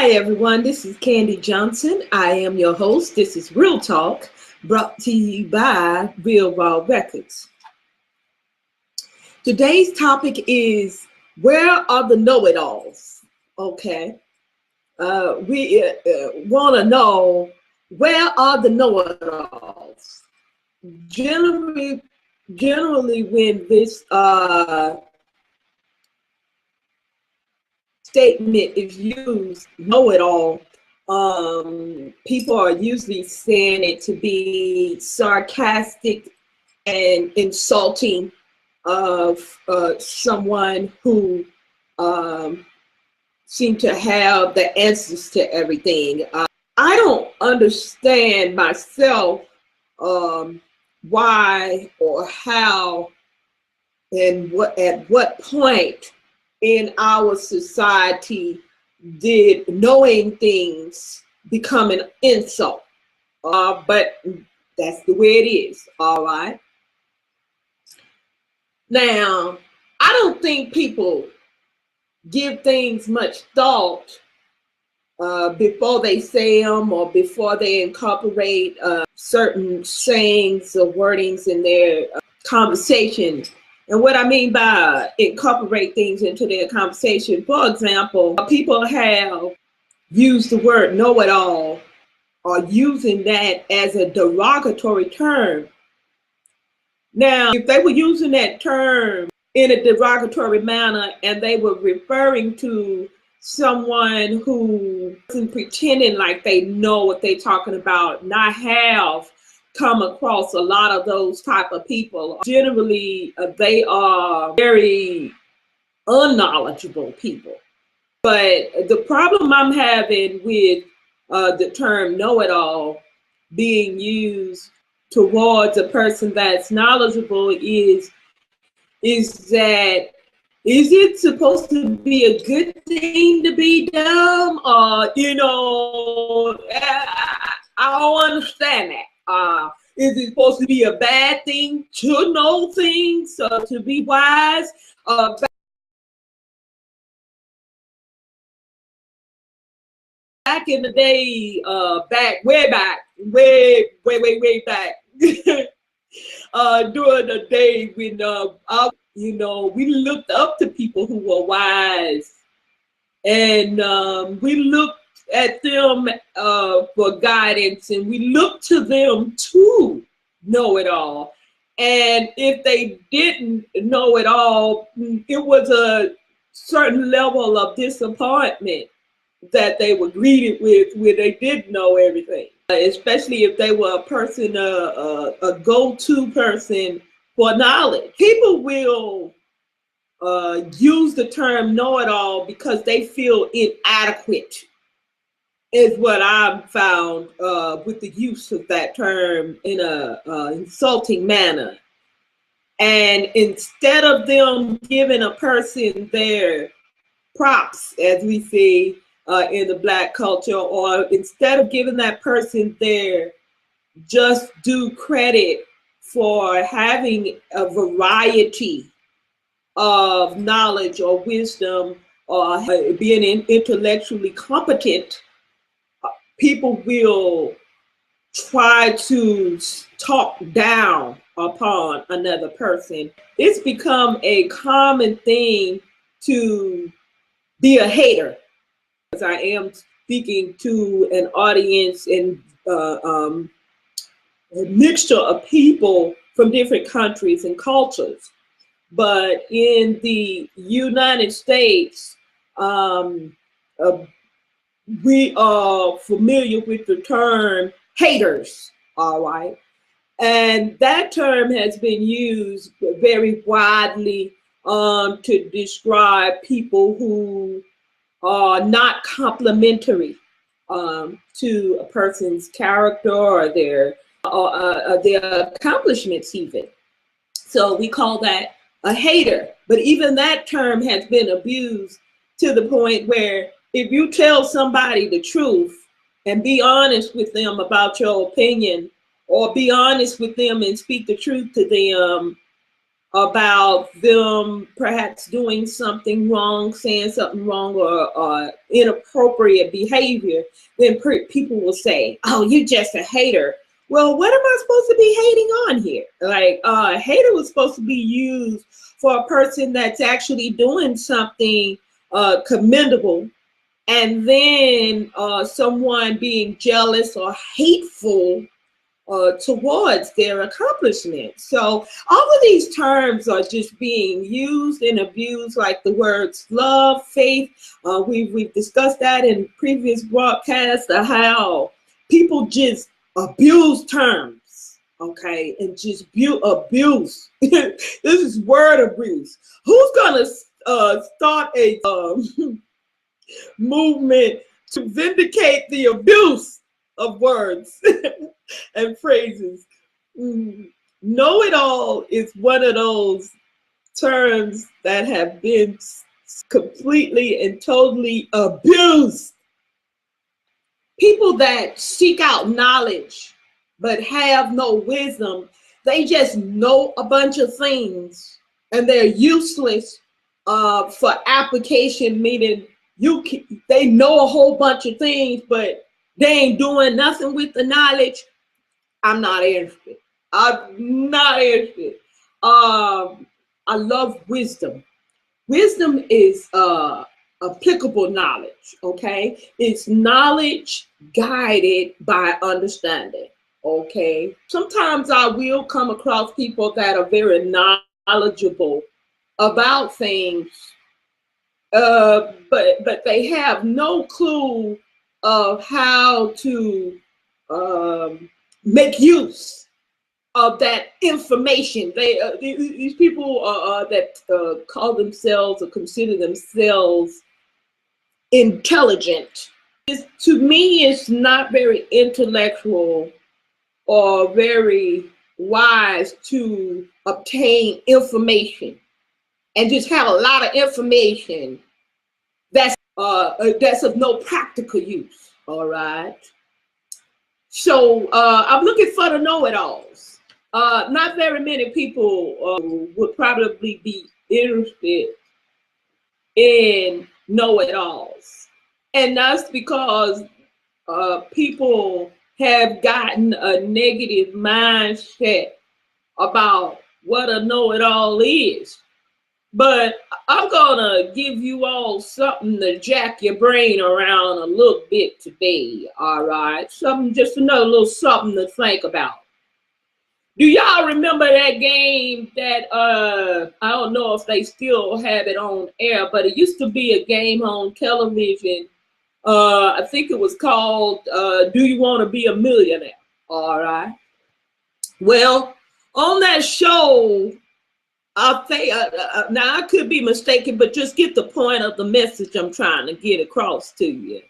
Hi everyone, this is KanD Johnson. I am your host. This is Real Talk, brought to you by Real Raw Records. Today's topic is, where are the know-it-alls? Okay, we want to know, where are the know-it-alls? Generally, when this statement is used, know-it-all, people are usually saying it to be sarcastic and insulting of someone who seem to have the answers to everything. I don't understand myself why or how and at what point in our society did knowing things become an insult. But that's the way it is, all right? Now, I don't think people give things much thought before they say them or before they incorporate certain sayings or wordings in their conversation. And what I mean by incorporate things into their conversation, for example, people have used the word know-it-all or using that as a derogatory term. Now, if they were using that term in a derogatory manner and they were referring to someone who isn't pretending like they know what they're talking about, and I have come across a lot of those type of people. Generally, they are very unknowledgeable people. But the problem I'm having with the term know-it-all being used towards a person that's knowledgeable is that, is it supposed to be a good thing to be dumb? I don't understand that. Is it supposed to be a bad thing to know things, to be wise? Back in the day, way back, during the day when we looked up to people who were wise, and we looked at them for guidance, and we looked to them to know it all. And if they didn't know it all, it was a certain level of disappointment that they were greeted with when they didn't know everything, especially if they were a person, a go-to person for knowledge. People will use the term know-it-all because they feel inadequate, is what I've found with the use of that term in a insulting manner. And instead of them giving a person their props, as we say in the Black culture, or instead of giving that person their just due credit for having a variety of knowledge or wisdom or being intellectually competent, people will try to talk down upon another person. It's become a common thing to be a hater. As I am speaking to an audience and a mixture of people from different countries and cultures. But in the United States, we are familiar with the term haters, all right? And that term has been used very widely to describe people who are not complimentary to a person's character or their accomplishments even. So we call that a hater. But even that term has been abused to the point where if you tell somebody the truth and be honest with them about your opinion, or be honest with them and speak the truth to them, about them perhaps doing something wrong, saying something wrong, or inappropriate behavior, then people will say, "Oh, you're just a hater." Well, what am I supposed to be hating on here? Like, hater was supposed to be used for a person that's actually doing something commendable, and then someone being jealous or hateful towards their accomplishment. So all of these terms are just being used and abused, like the words love, faith. We've discussed that in previous broadcasts, how people just abuse terms, okay, and just abuse. This is word abuse. Who's gonna start a movement to vindicate the abuse of words and phrases? Know-it-all is one of those terms that have been completely and totally abused. People that seek out knowledge but have no wisdom, they just know a bunch of things and they're useless for application, meaning they know a whole bunch of things, but they ain't doing nothing with the knowledge. I'm not interested. I'm not interested. I love wisdom. Wisdom is applicable knowledge, okay? It's knowledge guided by understanding, okay? Sometimes I will come across people that are very knowledgeable about things, but they have no clue of how to make use of that information. These people that call themselves or consider themselves intelligent, to me, it's not very intellectual or very wise to obtain information and just have a lot of information that's of no practical use. All right. So I'm looking for the know-it-alls. Not very many people would probably be interested in know-it-alls. And that's because people have gotten a negative mindset about what a know-it-all is. But I'm gonna give you all something to jack your brain around a little bit today, all right? Just another little something to think about. Do y'all remember that game that, I don't know if they still have it on air, but it used to be a game on television. I think it was called, Do You Want to Be a Millionaire? All right. Well, on that show, I'll say, now I could be mistaken, but just get the point of the message I'm trying to get across to you.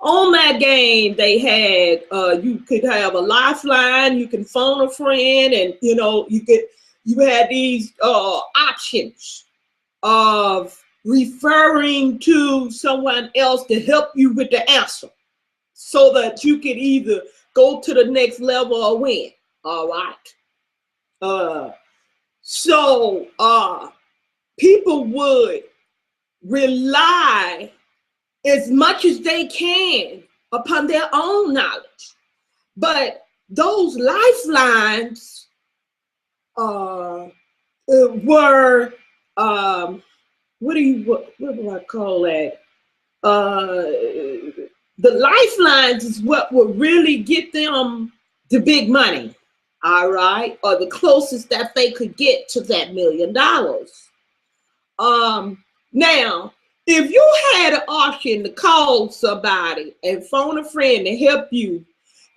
On that game, they had, you could have a lifeline, you can phone a friend, and you had these options of referring to someone else to help you with the answer so that you could either go to the next level or win. All right. So people would rely as much as they can upon their own knowledge. But those lifelines were, what do I call that? The lifelines is what would really get them the big money. All right, or the closest that they could get to that $1 million. Now, if you had an option to call somebody and phone a friend to help you,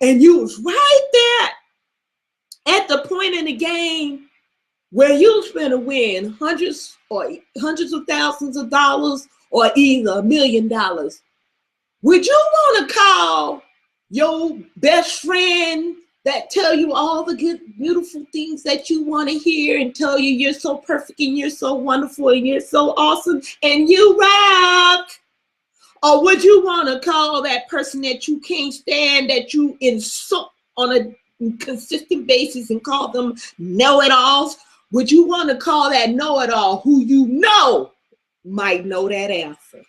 and you was right there at the point in the game where you was going to win hundreds of thousands of dollars or either $1 million, would you want to call your best friend that tell you all the good, beautiful things that you want to hear and tell you you're so perfect and you're so wonderful and you're so awesome and you rock? Or would you want to call that person that you can't stand, that you insult on a consistent basis and call them know-it-alls? Would you want to call that know-it-all who you know might know that answer?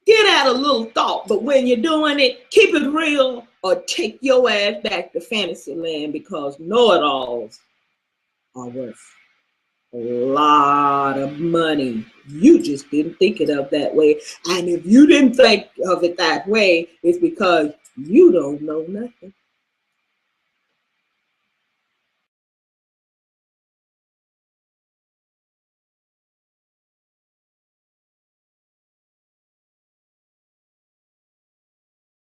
Get out a little thought, but when you're doing it, keep it real or take your ass back to fantasy land, because know-it-alls are worth a lot of money. You just didn't think it of that way. And if you didn't think of it that way, it's because you don't know nothing.